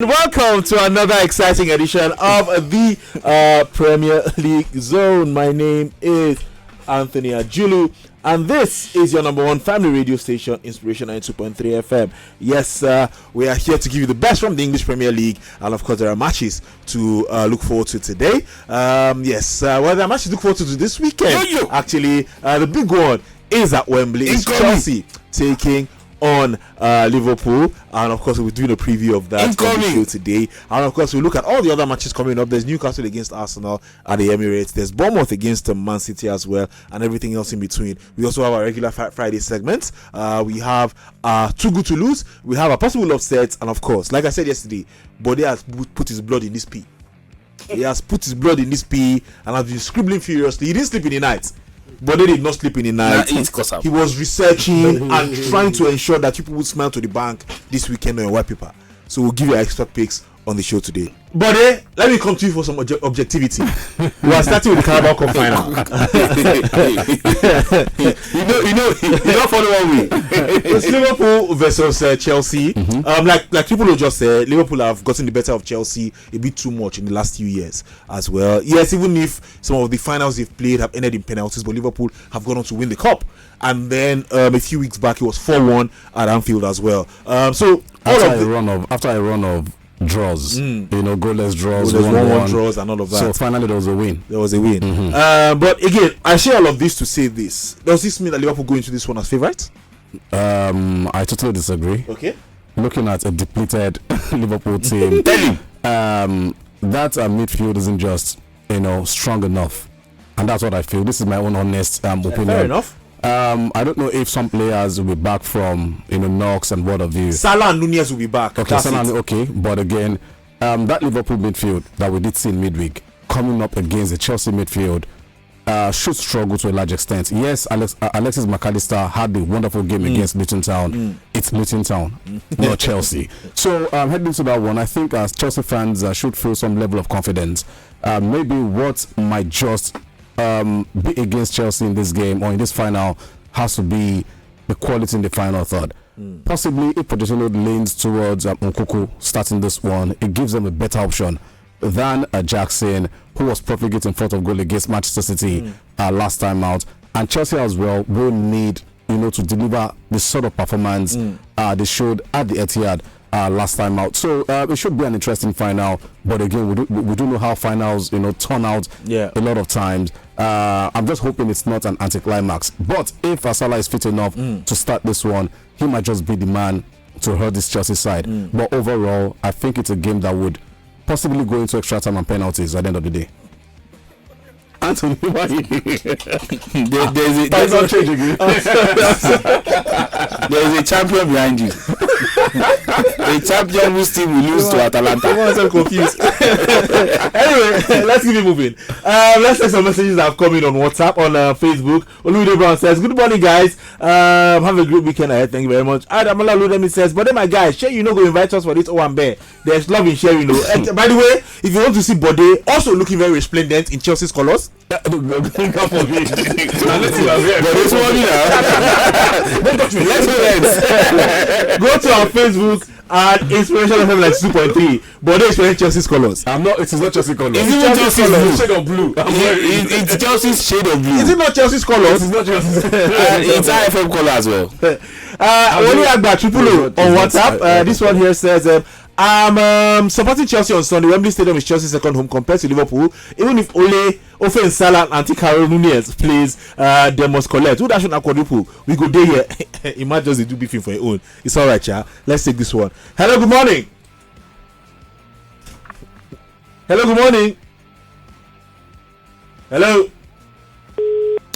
Welcome to another exciting edition of the Premier League Zone. My name is Anthony Ajulu, and this is your number one family radio station, Inspiration 92.3 FM. Yes, we are here to give you the best from the English Premier League, and of course, there are matches to look forward to today. There are matches to look forward to this weekend. Actually, the big one is at Wembley. It's Chelsea taking on Liverpool, and of course we'll be doing a preview of that on the show today. And of course we'll look at all the other matches coming up. There's Newcastle against Arsenal at the Emirates, there's Bournemouth against Man City as well, and everything else in between. We also have our regular Friday segments. We have Too Good to Lose, we have a possible upset, and of course, like I said yesterday, Bode has put his blood in this pea. He has put his blood in this pea and has been scribbling furiously. He didn't sleep in the night. But they did not sleep in the night. He was researching and trying to ensure that people would smile to the bank this weekend on your white paper. So we'll give you extra picks on the show today. But let me come to you for some objectivity. We are starting with the Carabao Cup final. you know follow one way. It's Liverpool versus Chelsea. Like people who just said, Liverpool have gotten the better of Chelsea a bit too much in the last few years as well. Yes, even if some of the finals they've played have ended in penalties, but Liverpool have gone on to win the cup. And then a few weeks back, it was 4-1 at Anfield as well. So after a run of draws, goalless draws, 1-1 draws and all of that. So finally there was a win. But again, I share all of this to say this. Does this mean that Liverpool go into this one as favourites? I totally disagree. Okay. Looking at a depleted Liverpool team, that midfield isn't just strong enough, and that's what I feel. This is my own honest opinion. Fair enough. I don't know if some players will be back from knocks and what have you. Salah and Nunez will be back. Okay, but again, that Liverpool midfield that we did see in midweek coming up against the Chelsea midfield should struggle to a large extent. Yes, Alexis McAllister had a wonderful game against Luton Town. It's Luton Town, not Chelsea. So heading to that one, I think as Chelsea fans should feel some level of confidence. Maybe what might just be against Chelsea in this game or in this final has to be the quality in the final third. Possibly if Pochettino leans towards Nkunku starting this one, it gives them a better option than Jackson, who was profligate in front of goal against Manchester City last time out. And Chelsea as well will need to deliver the sort of performance they showed at the Etihad last time out. So it should be an interesting final, but again we do know how finals turn out a lot of times. I'm just hoping it's not an anticlimax, but if Salah is fit enough to start this one, he might just be the man to hurt this Chelsea side. But overall, I think it's a game that would possibly go into extra time and penalties at the end of the day. Anthony, why? There's a champion behind you. A champion whose team will lose to Atalanta. I'm confused. Anyway, let's keep it moving. Let's take some messages that have come in on WhatsApp, on Facebook. Oluwide Brown says, "Good morning, guys. Have a great weekend ahead. Thank you very much." Adamola Ludemi says, "But then my guys, sure go invite us for this Owambe. There's love in sharing, By the way, if you want to see Bode also looking very resplendent in Chelsea's colours, Don't touch me. Go to our Facebook at Inspiration FM like 2.3. But it's wearing Chelsea's colours. It is not Chelsea colours. It's even Chelsea's blue. Shade of blue. It's Chelsea's shade of blue. Is it not Chelsea's colours? It's not Chelsea's. It's IFM colour as well. Only Agba Triple on WhatsApp. This one here says, I'm supporting Chelsea on Sunday. Wembley Stadium is Chelsea's second home compared to Liverpool. Even if Ofe and Salah and Antikaro Nunez plays, they must collect. Who that should not quadruple? We go there here. It might just do beefing for your own. It's alright, yeah. Let's take this one. Hello, good morning. Hello, good morning. Hello.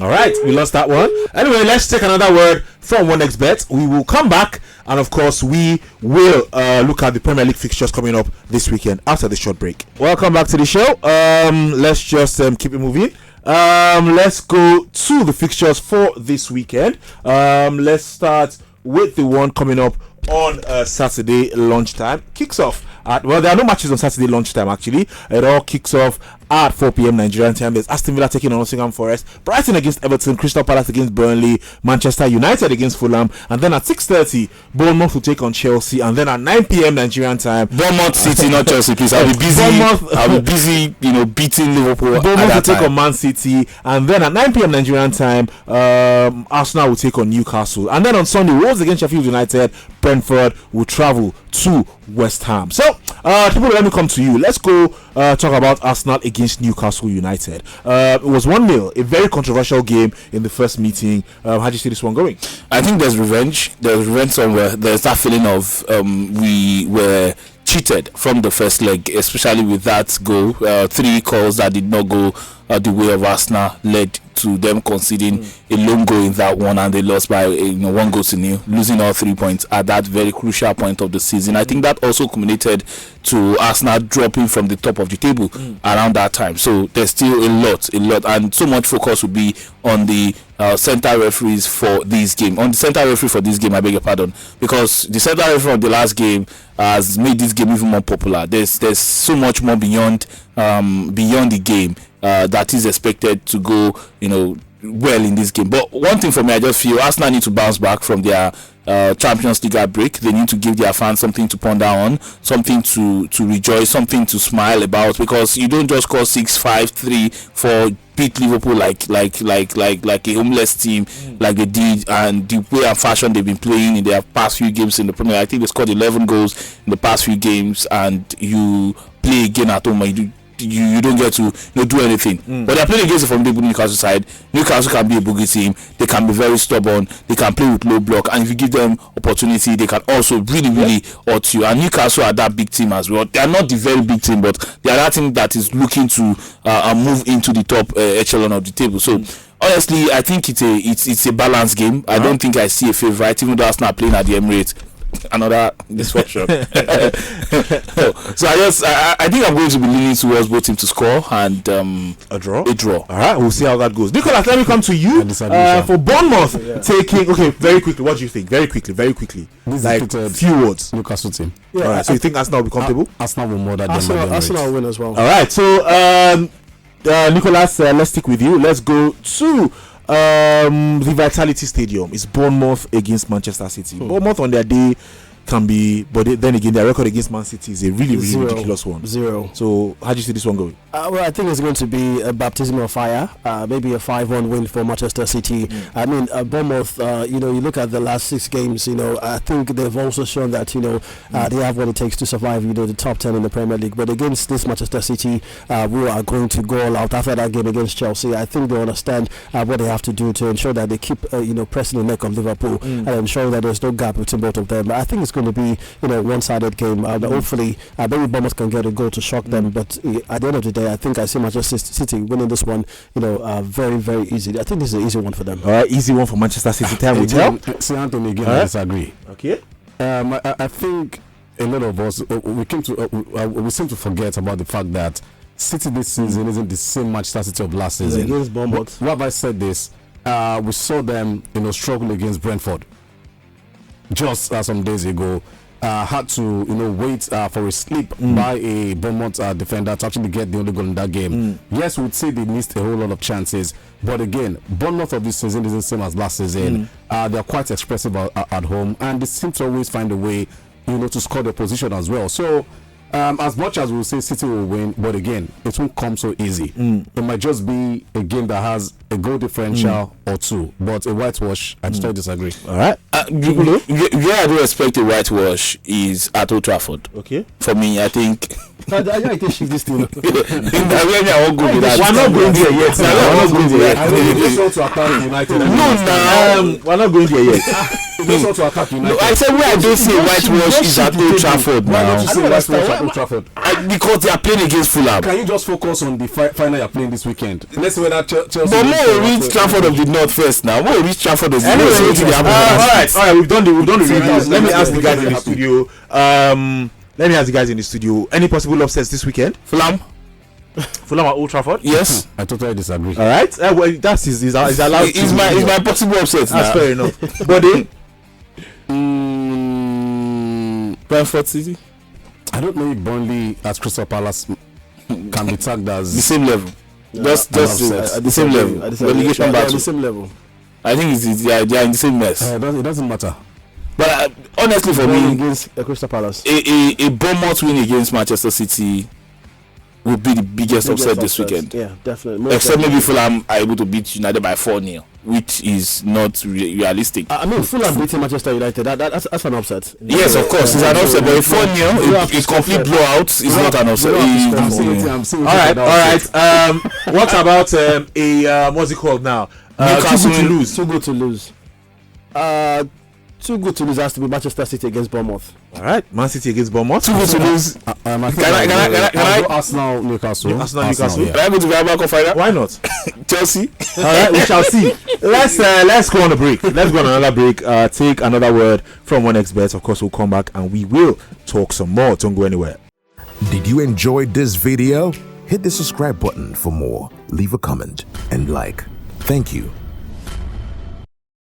Alright, we lost that one. Anyway, let's take another word from 1xBet. We will come back, and of course we will look at the Premier League fixtures coming up this weekend after the short break. Welcome back to the show. Let's just keep it moving. Let's go to the fixtures for this weekend. Let's start with the one coming up on Saturday lunchtime. Kicks off at, well, there are no matches on Saturday lunchtime actually. It all kicks off at 4 p.m. Nigerian time. There's Aston Villa taking on Nottingham Forest, Brighton against Everton, Crystal Palace against Burnley, Manchester United against Fulham, and then at 6:30 Bournemouth will take on Chelsea, and then at 9 p.m. Nigerian time Bournemouth City, not Chelsea, please. I'll be busy. I'll be busy, beating Liverpool. Bournemouth will take on Man City, and then at 9 p.m. Nigerian time, Arsenal will take on Newcastle, and then on Sunday, Wolves against Sheffield United, Brentford will travel to West Ham. So, people, let me come to you. Let's go talk about Arsenal against Newcastle United. It was 1-0, a very controversial game in the first meeting. How do you see this one going? I think there's revenge. There's revenge somewhere. There's that feeling of we were cheated from the first leg, especially with that goal. 3 calls that did not go the way of Arsenal led to them conceding a lone goal in that one, and they lost by 1-0, losing all 3 points at that very crucial point of the season. I think that also culminated to Arsenal dropping from the top of the table around that time. So there's still a lot, and so much focus will be on the center referees for this game. On the center referee for this game, I beg your pardon, because the center referee of the last game has made this game even more popular. There's so much more beyond the game that is expected to go, well in this game. But one thing for me, I just feel Arsenal need to bounce back from their Champions League break. They need to give their fans something to ponder on, something to rejoice, something to smile about, because you don't just score 6-5-3 for beat Liverpool like a homeless team like they did, and the way and fashion they've been playing in their past few games in the Premier League. I think they scored 11 goals in the past few games, and you play again at home and you don't get to do anything. But they're playing against a formidable Newcastle side. Newcastle can be a boogie team. They can be very stubborn. They can play with low block, and if you give them opportunity, they can also really hurt you. And Newcastle are that big team as well. They are not the very big team, but they are that team that is looking to move into the top echelon of the table. So honestly, I think it's a balanced game. I don't think I see a favourite, even though Arsenal are playing at the Emirates. Another disruption. So I think I'm going to be leaning towards both teams to score and a draw. All right, we'll see how that goes. Nicholas, let me come to you for Bournemouth taking. Okay, very quickly. What do you think? Very quickly. Like few words. Newcastle team. Yeah. All right. So you think Arsenal will be comfortable? Arsenal will more than Arsenal will win as well. All right. So Nicholas, let's stick with you. Let's go to the Vitality Stadium. Is Bournemouth against Manchester City. Bournemouth on their day can be, but then again, their record against Man City is a really ridiculous one. 0. So how do you see this one going? Well, I think it's going to be a baptism of fire. Maybe a 5-1 win for Manchester City. I mean, Bournemouth. You look at the last 6 games. I think they've also shown that they have what it takes to survive. The top 10 in the Premier League. But against this Manchester City, who are going to go all out after that game against Chelsea, I think they understand what they have to do to ensure that they keep pressing the neck of Liverpool and ensuring that there's no gap between both of them. I think it's going to be one-sided game. Hopefully, maybe Bournemouth can get a goal to shock them. But at the end of the day, I think I see Manchester City winning this one. Very, very easy. I think this is an easy one for them. All right, easy one for Manchester City. Time will tell. See, Anthony, again, I disagree. Okay. I think a lot of us we seem to forget about the fact that City this season isn't the same Manchester City of last season. Against Bournemouth. Why have I said this? We saw them, struggle against Brentford just some days ago. Had to wait for a slip by a Bournemouth defender to actually get the only goal in that game. Yes, we'd say they missed a whole lot of chances, but again, Bournemouth of this season isn't the same as last season. They're quite expressive at home, and they seem to always find a way to score their position as well. So as much as we'll say City will win, but again, it won't come so easy. It might just be a game that has a goal differential or 2, but a whitewash, I totally disagree. All right. Where I do expect a whitewash is at Old Trafford. Okay. For me, I think. I think this team. We're not going there yet. They just want to attack United. We're not going there yet. They just want to attack United. I said where I don't see a whitewash is at Old Trafford. Why don't you say whitewash at Old Trafford? Because they are playing against Fulham. Can you just focus on the final you're playing this weekend? Let's see whether Chelsea. But more reach Trafford of the North first now. More reach Trafford of the North. All right. We've done the reviews. Let me ask the guys in the studio. Any possible upsets this weekend? Fulham at Old Trafford? Yes. I totally disagree. All right. Well, that is allowed. It's my possible upset. That's fair enough. Body. Brentford City. I don't know if Burnley at Crystal Palace can be tagged as the same level. Just at the same level. Relegation battle. The same level. I think they are in the same mess. It doesn't matter. But honestly, for me, against Crystal Palace, a Bournemouth win against Manchester City would be the biggest upset this weekend. Yeah, definitely. Except maybe Fulham are able to beat United by 4-0, which is not realistic. I mean, Fulham beating Manchester United, that's an upset. Yes, of course, it's an upset, but a 4-0, a complete blowout is not an upset. All right. What about what's it called now? Newcastle Too good to lose. Too good to lose. Too good to lose has to be Manchester City against Bournemouth. All right, Man City against Bournemouth. Too good to lose. Can I Arsenal, Newcastle. Arsenal, Newcastle. Yeah. Can I go to the Car final? Why not? Chelsea. All right, we shall see. Let's go on a break. Let's go on another break. Take another word from one expert. Of course, we'll come back and we will talk some more. Don't go anywhere. Did you enjoy this video? Hit the subscribe button for more. Leave a comment and like. Thank you.